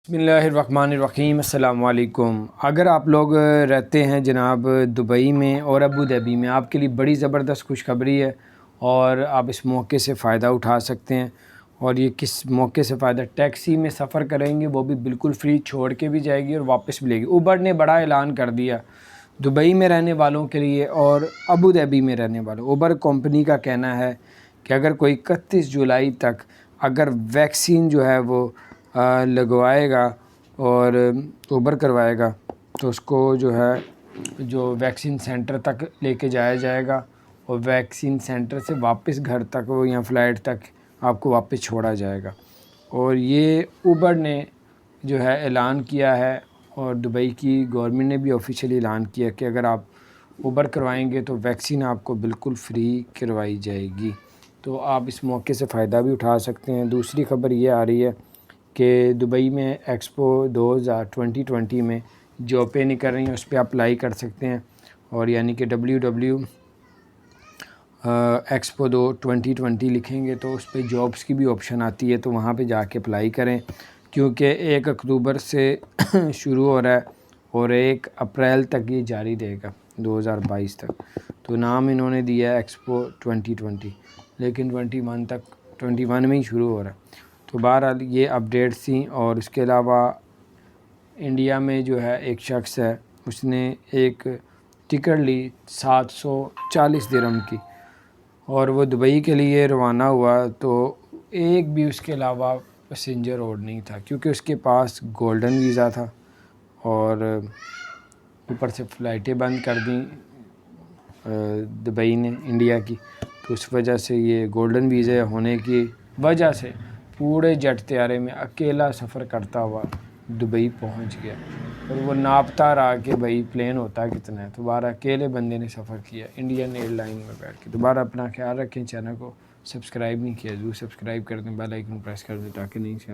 बिस्मिल्लाहिर्रहमानिर्रहीम। अस्सलाम वालेकुम। अगर आप लोग रहते हैं जनाब दुबई में और अबू धाबी में, आपके लिए बड़ी ज़बरदस्त खुशखबरी है और आप इस मौके से फ़ायदा उठा सकते हैं। और ये किस मौके से फ़ायदा, टैक्सी में सफ़र करेंगे वो भी बिल्कुल फ्री, छोड़ के भी जाएगी और वापस भी लेगी। उबर ने बड़ा ऐलान कर दिया दुबई में रहने वालों के लिए और अबू धाबी में रहने वालों। उबर कंपनी का कहना है कि अगर कोई 31 जुलाई तक अगर वैक्सीन जो है वो लगवाएगा और उबर करवाएगा तो उसको जो है जो वैक्सीन सेंटर तक लेके जाया जाएगा और वैक्सीन सेंटर से वापस घर तक वो या फ़्लाइट तक आपको वापस छोड़ा जाएगा। और ये उबर ने जो है ऐलान किया है और दुबई की गवर्नमेंट ने भी ऑफिशियली ऐलान किया कि अगर आप उबर करवाएंगे तो वैक्सीन आपको बिल्कुल फ्री करवाई जाएगी। तो आप इस मौके से फ़ायदा भी उठा सकते हैं। दूसरी खबर ये आ रही है कि दुबई में एक्सपो 2020 में जॉबें निकल रही हैं, उस पर अप्लाई कर सकते हैं। और यानी कि एक्सपो 2020 लिखेंगे तो उस पर जॉब्स की भी ऑप्शन आती है, तो वहाँ पे जाके अप्लाई करें क्योंकि 1 अक्टूबर से शुरू हो रहा है और 1 अप्रैल तक ये जारी रहेगा 2022 तक। तो नाम इन्होंने दिया है एक्सपो 2020, लेकिन 21 में ही शुरू हो रहा है। तो बहरहाल ये अपडेट्स थी। और इसके अलावा इंडिया में जो है एक शख्स है, उसने एक टिकट ली 740 दिरहम की और वो दुबई के लिए रवाना हुआ। तो एक भी उसके अलावा पैसेंजर और नहीं था क्योंकि उसके पास गोल्डन वीज़ा था और ऊपर से फ़्लाइटें बंद कर दी दुबई ने इंडिया की। तो उस वजह से ये गोल्डन वीज़ा होने की वजह से पूरे जेट तैयारे में अकेला सफ़र करता हुआ दुबई पहुंच गया। और वो नापता रहा कि भाई प्लेन होता कितना है। तो बारह अकेले बंदे ने सफ़र किया इंडियन एयरलाइन में बैठ के। दोबारा अपना ख्याल रखें, चैनल को सब्सक्राइब नहीं किया ज़रूर सब्सक्राइब कर दें, बेल आइकन प्रेस कर दें ताकि नहीं से